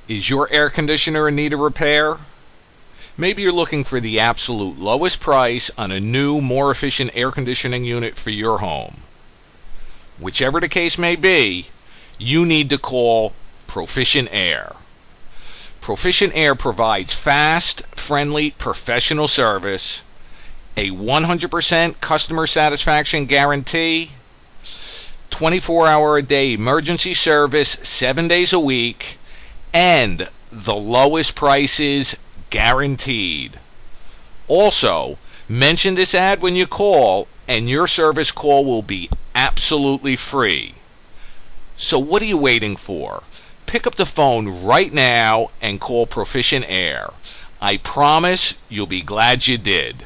Is your air conditioner in need of repair? Maybe you're looking for the absolute lowest price on a new, more efficient air conditioning unit for your home. Whichever the case may be, you need to call Proficient Air. Proficient Air provides fast, friendly, professional service, a 100% customer satisfaction guarantee, 24-hour-a-day emergency service 7 days a week, and the lowest prices guaranteed. Also, mention this ad when you call, and your service call will be absolutely free. So what are you waiting for? Pick up the phone right now and call Proficient Air. I promise you'll be glad you did.